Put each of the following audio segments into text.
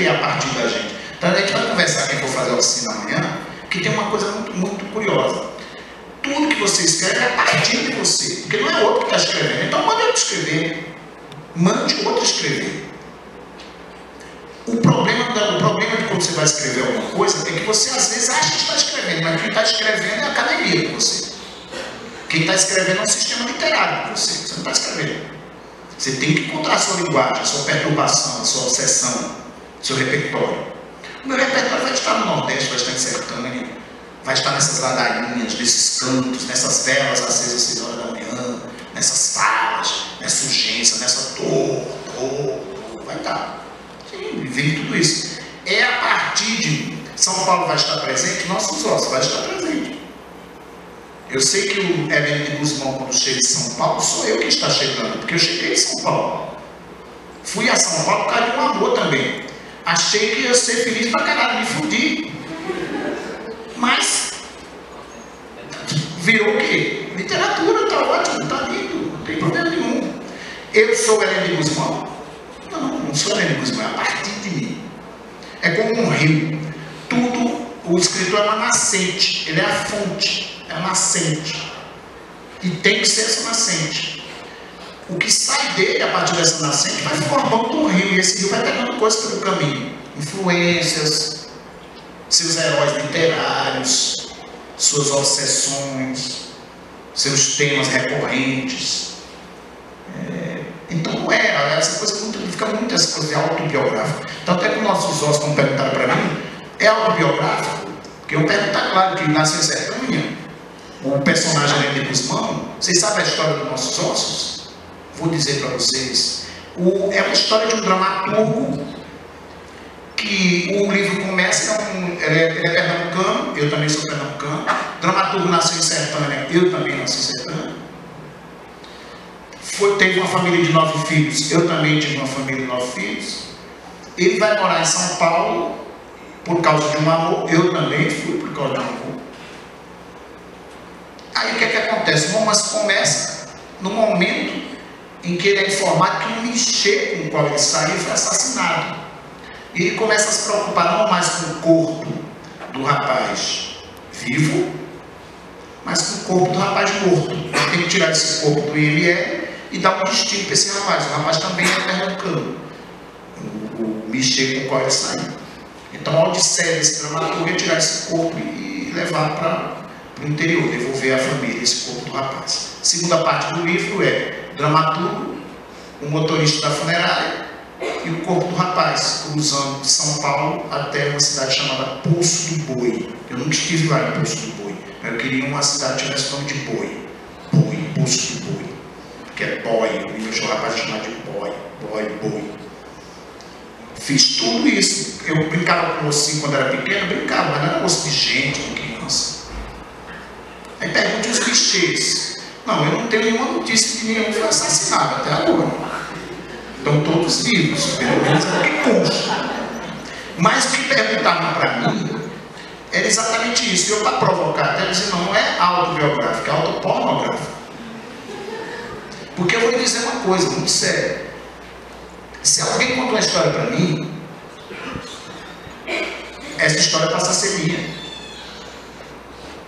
ter a partir da gente. Então a gente vai conversar, quem for fazer a oficina amanhã, que tem uma coisa muito curiosa. Tudo que você escreve é a partir de você, porque não é outro que está escrevendo. Então mande outro escrever, mande outro escrever. O problema de quando você vai escrever alguma coisa é que você às vezes acha que está escrevendo, mas quem está escrevendo é a academia com você. Quem está escrevendo é um sistema literário com você. Você não está escrevendo. Você tem que encontrar a sua linguagem, a sua perturbação, a sua obsessão, o seu repertório. O meu repertório vai estar no Nordeste, vai estar em Sertânia, vai estar nessas ladainhas, nesses cantos, nessas velas acesas às 6 horas da manhã, nessas salas, nessa urgência, nessa dor, vai estar. Sim, vem tudo isso. É a partir de São Paulo vai estar presente, nossos ossos vai estar presente. Eu sei que o Hermínio de Guzmão, quando chega em São Paulo, sou eu que está chegando, porque eu cheguei em São Paulo. Fui a São Paulo por causa de um amor também. Achei que ia ser feliz pra caralho, me fudi. Mas virou o quê? Literatura, tá ótimo, tá lindo, não tem problema nenhum. Eu sou Hermínio de Guzmão? Não sou Hermínio de Guzmão, é a partir de mim. É como um rio. Tudo, o escritor é uma nascente, ele é a fonte, é a nascente. E tem que ser essa nascente. O que sai dele a partir dessa nascente vai formando um rio, e esse rio vai pegando coisas pelo caminho. Influências, seus heróis literários, suas obsessões, seus temas recorrentes. Então não é, essa coisa fica muito essa coisa de autobiográfica. Tanto é que nossos ossos, quando perguntaram para mim, é autobiográfico? Porque eu perguntar, claro, que nasceu em Sertânia, o personagem Hermínio de Guzmão, vocês sabem a história dos nossos ossos? Vou dizer para vocês. É uma história de um dramaturgo que o livro começa, ele é pernambucano, eu também sou pernambucano. O dramaturgo nasceu em Sertânia, eu também nasci em Sertânia. Teve uma família de 9 filhos, eu também tive uma família de 9 filhos. Ele vai morar em São Paulo por causa de um amor, eu também fui por causa de um amor. Aí o que é que acontece? O romance começa no momento em que ele é informado que o Michê com o qual ele saiu foi assassinado. E ele começa a se preocupar não mais com o corpo do rapaz vivo, mas com o corpo do rapaz morto. Ele tem que tirar esse corpo do IML e dar um destino para esse rapaz. O rapaz também é pernambucano, o Michê com o qual ele saiu. Então a odisseia desse dramaturgo é tirar esse corpo e levar para o interior, devolver à família esse corpo do rapaz. A segunda parte do livro é dramaturgo, o motorista da funerária e o corpo do rapaz, cruzando de São Paulo até uma cidade chamada Poço do Boi. Eu nunca estive lá em Poço do Boi, mas eu queria uma cidade que tivesse nome de boi. Poço do Boi, que é boi, o rapaz chamado de boi. Fiz tudo isso. Eu brincava com mocinho quando era pequeno, brincava, mas não era moço de gente, de criança. Aí pergunte os clichês. Não, eu não tenho nenhuma notícia de nenhum foi assassinado até agora. Estão todos vivos, pelo menos é o que consta. Mas o que perguntavam para mim era exatamente isso. Eu, para provocar, até dizer, não é autobiográfico, é autopornográfico. Porque eu vou lhe dizer uma coisa muito séria. Se alguém contou uma história para mim, essa história passa a ser minha.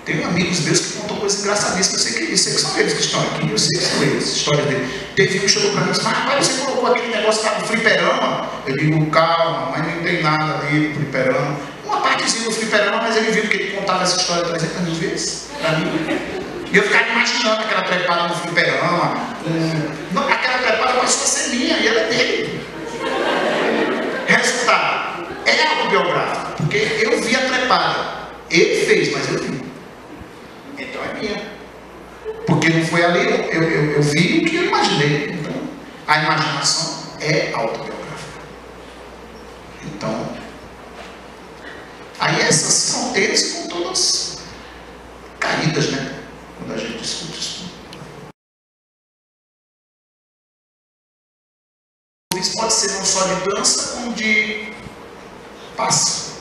Tenho amigos meus que contam coisas engraçadíssimas, eu sei que são eles que estão aqui, eu sei que são eles, história dele. Teve um que chegou para mim e disse, mas você colocou aquele negócio lá no fliperama? Eu digo, calma, mas não tem nada ali no fliperama. Uma partezinha do fliperama, mas ele viu que ele contava essa história 300 mil vezes para mim. E eu ficava imaginando aquela trepada no fliperama. Aquela trepada começou a ser minha e era dele. Resultado, é autobiográfico, porque eu vi a trepada. Ele fez, mas eu vi. Então é minha. Porque não foi ali, eu vi o que eu imaginei. Então, a imaginação é autobiográfica. Então, aí essas fronteiras ficam todas caídas, né? Quando a gente discute isso. Isso pode ser não só de dança, como de passo.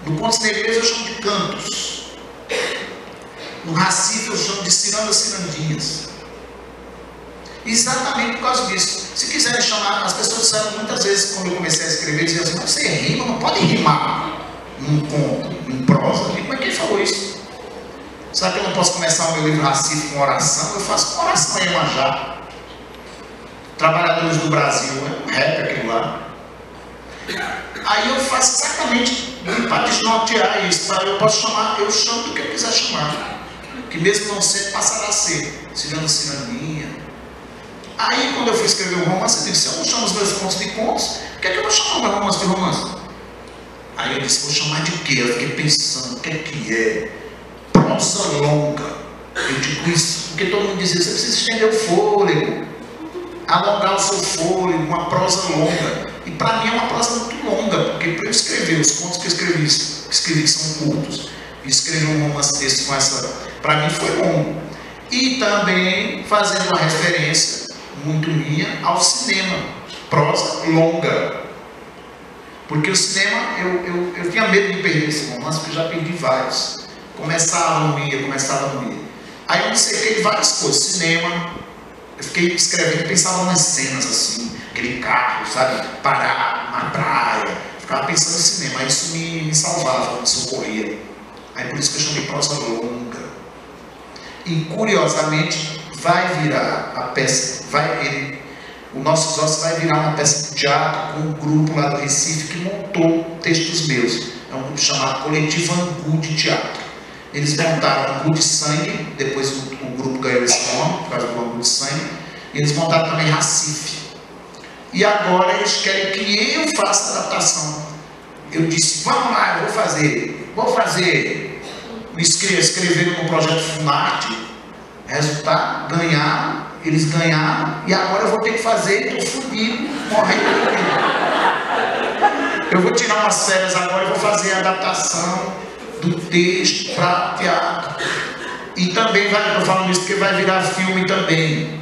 No Pontos Negreiros eu chamo de cantos. No Recife eu chamo de cirandas cirandinhas. Exatamente por causa disso. Se quiserem chamar, as pessoas disseram muitas vezes, quando eu comecei a escrever, diziam assim, mas você rima, não pode rimar num conto, num prosa. Mas quem falou isso? Será que eu não posso começar o meu livro Recife com oração? Eu faço com oração em Iemanjá. Trabalhadores do Brasil, é um rap aquilo lá. Aí eu faço exatamente para desnortear isso. Eu posso chamar, eu chamo do que eu quiser chamar. Que mesmo não sendo, passará a ser. Cirano, Ciraninha. Aí quando eu fui escrever um romance, eu disse, se eu não chamo os meus contos de contos, o que é que eu vou chamar o meu romance de romance? Aí eu disse, vou chamar de quê? Eu fiquei pensando, o que é? Prosa longa. Eu digo isso, porque todo mundo dizia, você precisa estender o fôlego, alongar o seu fôlego, uma prosa longa. E para mim é uma prosa muito longa, porque para eu escrever os contos que eu escrevi que são curtos, e escrever um romance desse com essa, para mim foi longo. E também fazendo uma referência muito minha ao cinema, prosa longa. Porque o cinema, eu tinha medo de perder esse romance, porque eu já perdi vários. Começava, não ia. Aí eu me cerquei de várias coisas, cinema, eu fiquei escrevendo, pensava nas cenas assim, aquele carro, sabe, parar na praia, ficava pensando em cinema, aí isso me salvava, me socorria. Aí por isso que eu chamei prosa longa. E curiosamente, vai virar a peça, o Nossos Ossos vai virar uma peça de teatro com um grupo lá do Recife que montou textos meus. É um grupo chamado Coletivo Angu de Teatro. Eles montaram Angu de Sangue, depois o grupo ganhou esse nome, por causa do Angu de Sangue, e eles montaram também Recife. E agora eles querem que eu faça a adaptação. Eu disse, vamos lá, eu vou fazer. Me escreveram no projeto Funarte, resultado, eles ganharam, e agora eu vou ter que fazer, estou fodido, morrendo de medo. Eu vou tirar umas férias agora e vou fazer a adaptação do texto para teatro. E também estou falando isso porque vai virar filme também.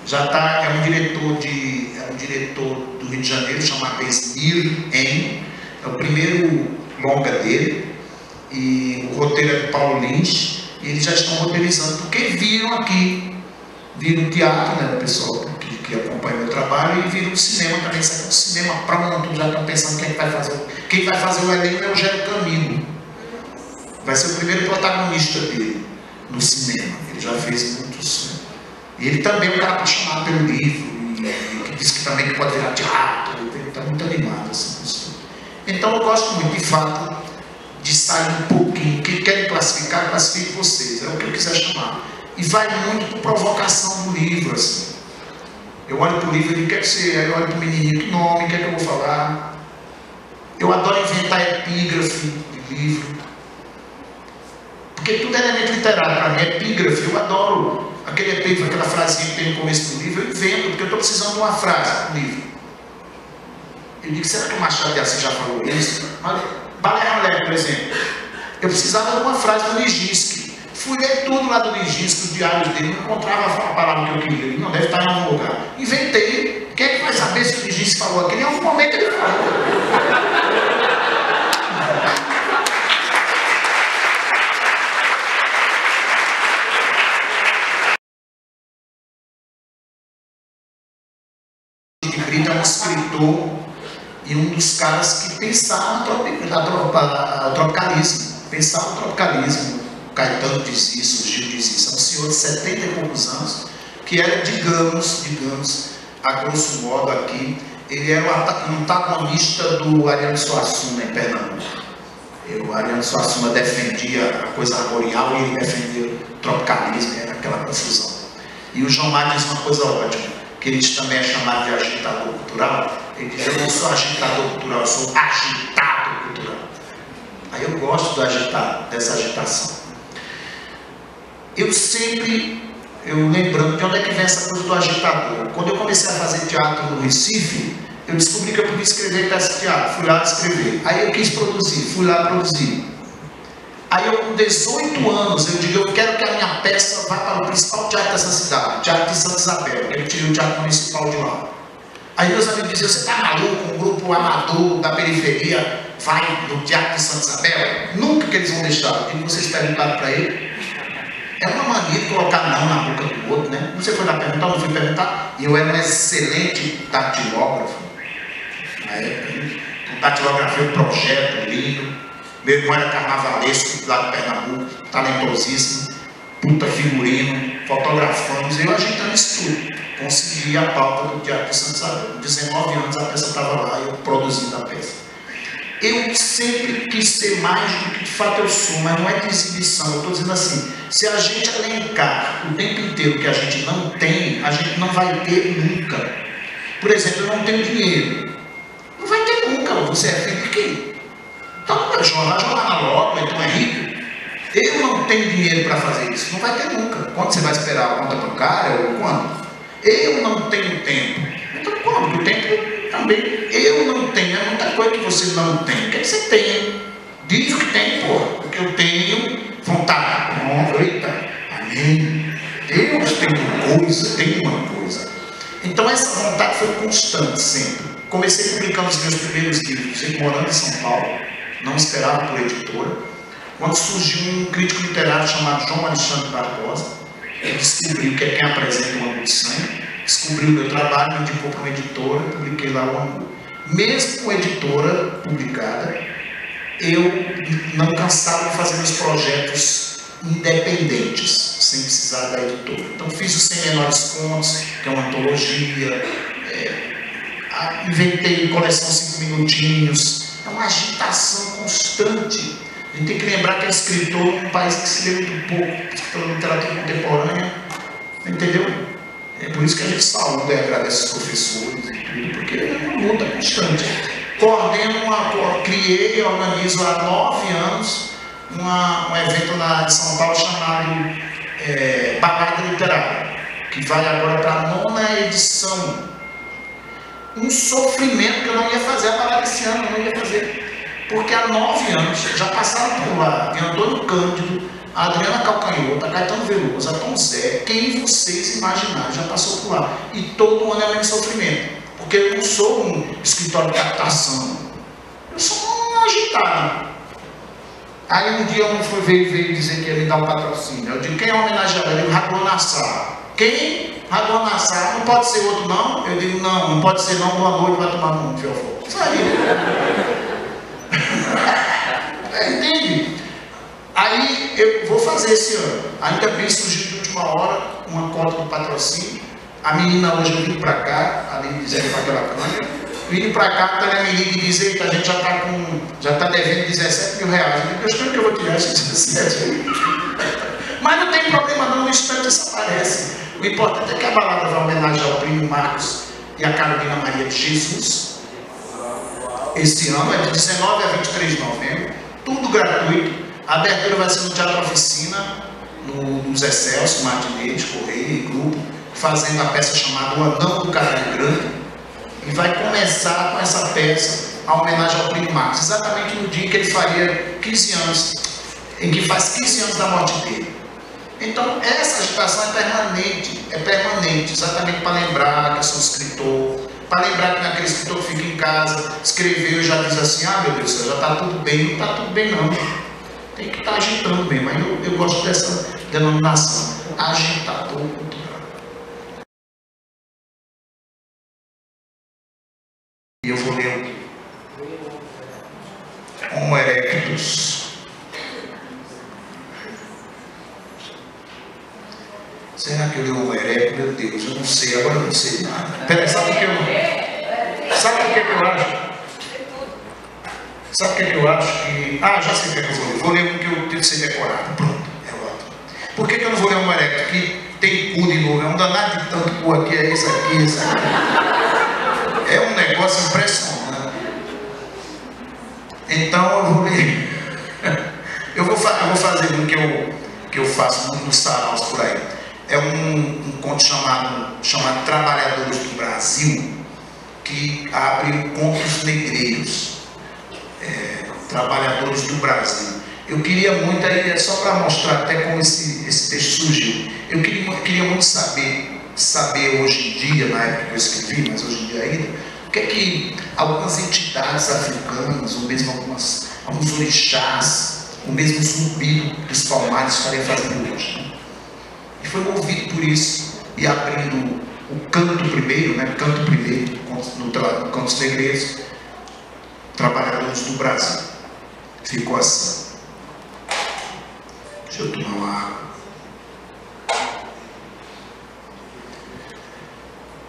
Já está, é um diretor do Rio de Janeiro, chamado Esmir En, é o primeiro longa dele, e o roteiro é do Paulo Lins, e eles já estão roteirizando, porque viram o teatro, né, o pessoal que acompanha o meu trabalho, e viram o cinema também, saiu o cinema pronto, já estão pensando quem vai fazer o elenco é o Gero Camilo, vai ser o primeiro protagonista dele no cinema, ele já fez muitos, né? E ele também é um cara apaixonado pelo livro, e que diz que também que pode virar teatro, ele está muito animado assim, com isso. Então eu gosto muito, de fato, de sair um pouquinho, que querem classificar, classifique vocês, é o que eu quiser chamar. E vai muito por provocação do livro, assim. Eu olho para o livro e digo, o que é que você é? Eu olho para o menininho, que nome, o que é que eu vou falar? Eu adoro inventar epígrafe de livro. Porque tudo é elemento literário para mim, epígrafe, eu adoro aquele epígrafe, aquela frasinha que tem no começo do livro, eu invento, porque eu estou precisando de uma frase no livro. Eu digo, será que o Machado de Assis já falou isso? Baleia Leve, por exemplo. Eu precisava de uma frase do Nijinsky. Fui ler tudo lá do Nijinsky, os diários dele, não encontrava a palavra que eu queria. Ele não deve estar em algum lugar. Inventei. Quem é que vai saber se o Nijinsky falou aquilo? Em algum momento ele falou. Brito é um escritor e um dos caras que pensaram o tropicalismo. Pensaram o tropicalismo. O Caetano diz isso, o Gil diz isso. É um senhor de 70 e poucos anos, que era, digamos, a grosso modo aqui, ele era um antagonista do Ariano Suassuna em Pernambuco. O Ariano Suassuna defendia a coisa arboreal e ele defendia o tropicalismo, era aquela confusão. E o João Mar diz uma coisa ótima, que ele também é chamado de agitador cultural. Ele diz, eu não sou agitador cultural, eu sou agitado cultural. Aí eu gosto dessa agitação. Eu lembrando de onde é que vem essa coisa do agitador. Quando eu comecei a fazer teatro no Recife, eu descobri que eu podia escrever peça de teatro, fui lá escrever. Aí eu quis produzir, fui lá produzir. Aí eu, com 18 anos, eu digo, eu quero que a minha peça vá para o principal teatro dessa cidade, o Teatro de Santa Isabel, que ele tirou o teatro municipal de lá. Aí meus amigos diziam, você está maluco, um grupo amador da periferia vai no Teatro de Santa Isabel? Nunca que eles vão deixar. E vocês perguntaram para ele. É uma mania de colocar não na boca do outro, né? Você foi lá perguntar, eu não fui perguntar. E eu era um excelente datilógrafo. Na época, datilografia, um projeto lindo. Meu irmão era carnavalesco lá de Pernambuco, talentosíssimo, puta figurino, fotografamos, e eu ajeitando isso tudo. Consegui a pauta do Teatro de Santa Isabel. 19 anos a peça estava lá, eu produzindo a peça. Eu sempre quis ser mais do que de fato eu sou, mas não é de exibição. Eu estou dizendo assim, se a gente elencar o tempo inteiro que a gente não tem, a gente não vai ter nunca. Por exemplo, eu não tenho dinheiro. Não vai ter nunca. Você é filho de quem? Então vai jogar na loja, então é rico. Eu não tenho dinheiro para fazer isso. Não vai ter nunca. Quando você vai esperar a conta bancária ou quando? Eu não tenho tempo. Então quando? O tempo também. Eu não tenho. É muita coisa que você não tem. O que você tem? Diz o que tem, porra. Porque eu tenho vontade. Eita. Amém. Deus tem uma coisa. Então essa vontade foi constante sempre. Comecei publicando os meus primeiros livros, morando em São Paulo. Não esperava por editora. Quando surgiu um crítico literário chamado João Alexandre Barbosa, ele descobriu que é quem apresenta o Ângulo de Sangue, descobriu o meu trabalho, me indicou para uma editora, publiquei lá o Ângulo. Mesmo com editora publicada, eu não cansava de fazer meus projetos independentes, sem precisar da editora. Então fiz os 100 Menores Contos, que é uma antologia, inventei coleção 5 minutinhos. É uma agitação constante. A gente tem que lembrar que é escritor num país que se lê muito pouco pela literatura contemporânea, entendeu? É por isso que a gente saúda e agradece os professores e tudo, porque é uma luta constante. Criei e organizo há 9 anos um evento de São Paulo chamado Balada Literária, que vai agora para a 9ª edição. Um sofrimento que eu não ia fazer a balada esse ano, eu não ia fazer. Porque há 9 anos já passaram por lá, de Antônio Cândido, a Adriana Calcanhoto, a Caetano Veloso, a Tom Zé, quem vocês imaginarem já passou por lá. E todo ano é o mesmo sofrimento. Porque eu não sou um escritório de captação, eu sou um agitado. Aí um dia um veio dizer que ia me dar um patrocínio. Eu digo, quem é homenageado? Eu digo, Raduan Nassar. Quem? Raduan Nassar. Não pode ser outro não? Eu digo, não pode ser não, boa noite, vai tomar no fiofó. Isso aí. Entende? Aí eu vou fazer esse ano. Ainda bem surgiu de última hora uma cota do patrocínio. A menina hoje vindo para cá, além de dizer para aquela câmera, vindo para cá, a me liga e diz, eita, a gente já está devendo 17 mil reais. Eu espero que eu vou tirar esses 17. Mas não tem problema não, no instante isso aparece. O importante é que a balada vai homenagear o Primo Marcos e a Carolina Maria de Jesus. Esse ano é de 19 a 23 de novembro, tudo gratuito. A abertura vai ser no Teatro Oficina, no Zé Celso, Martinez, Correia e grupo, fazendo a peça chamada O Anão do Caralho Grande. E vai começar com essa peça, a homenagem ao Primo Marcos, exatamente no dia que ele faria 15 anos, em que faz 15 anos da morte dele. Então, essa agitação é permanente, exatamente para lembrar que eu sou escritor, para lembrar que não é aquele escritor que fica em casa, escreveu e já diz assim, ah meu Deus, já está tudo bem. Não está tudo bem não, tem que estar agitando mesmo. Mas eu gosto dessa denominação, agitador cultural. E eu vou ler Homo erectus. Será que eu li Homo erectus? Meu Deus, eu não sei, agora eu não sei nada. Peraí, sabe o que eu acho? Sabe o que eu acho que... Ah, já sei o que eu vou ler. Vou ler um que eu tenho que ser decorado. Pronto, é ótimo. Por que eu não vou ler Homo erectus? Que tem cu de novo. É um danado de tanto cu aqui, é isso aqui, isso aqui. É um negócio impressionante. Então eu vou ler. Eu vou fazer um que eu faço nos saraus por aí. É um conto chamado Trabalhadores do Brasil, que abre Contos Negreiros. Trabalhadores do Brasil. Eu queria muito, aí é só para mostrar até como esse texto surgiu. Eu queria muito saber hoje em dia, na época que eu escrevi, mas hoje em dia ainda, o que é que algumas entidades africanas, ou mesmo alguns orixás, ou mesmo Zumbi dos Palmares estaria fazendo hoje. foi movido por isso e abrindo o canto primeiro, né? Canto primeiro no canto da igreja, trabalhadores do Brasil. Ficou assim. Deixa eu tomar uma água.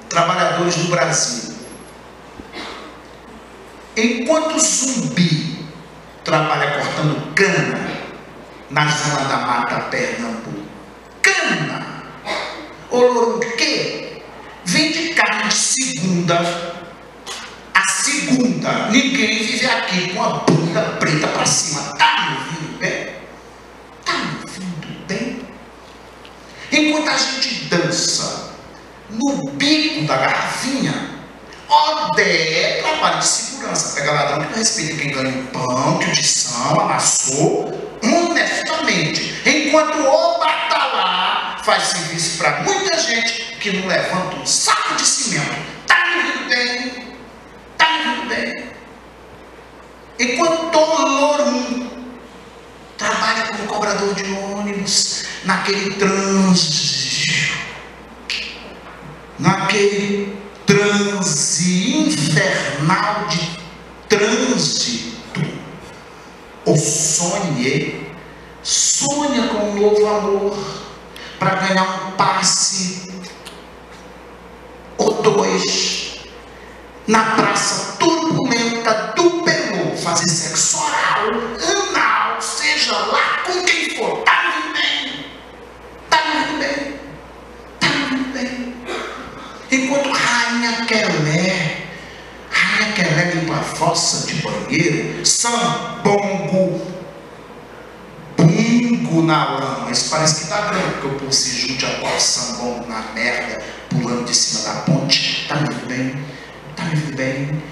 Trabalhadores do Brasil. Enquanto Zumbi trabalha cortando cana na zona da Mata Pernambuco, cana, o quê? Vende carne de segunda a segunda. Ninguém vive aqui com a bunda preta para cima. Tá me ouvindo bem? Tá me ouvindo bem? Enquanto a gente dança no bico da garrafinha, ODE trabalho de segurança. Pega ladrão que não respeita quem ganha o pão, que o tição amassou honestamente. Enquanto o Batalá faz serviço para muita gente que não levanta um saco de cimento. Tá me ouvindo bem? Tá me ouvindo bem? Enquanto o Lorum trabalha como cobrador de ônibus naquele trânsito, naquele transe infernal de trânsito, ou sonha com um novo amor para ganhar um passe ou dois na praça turbulenta do Peru, fazer sexo oral, anal, seja lá com quem for. Tá me ouvindo bem? Tá me ouvindo bem? Tá me ouvindo bem? Enquanto Rainha Quelé limpa a fossa de banheiro, sambongo, bungo na lama. Isso parece que tá grande, porque eu pulse junto a qual sambongo na merda, pulando de cima da ponte. Tá me ouvindo bem? Tá me ouvindo bem?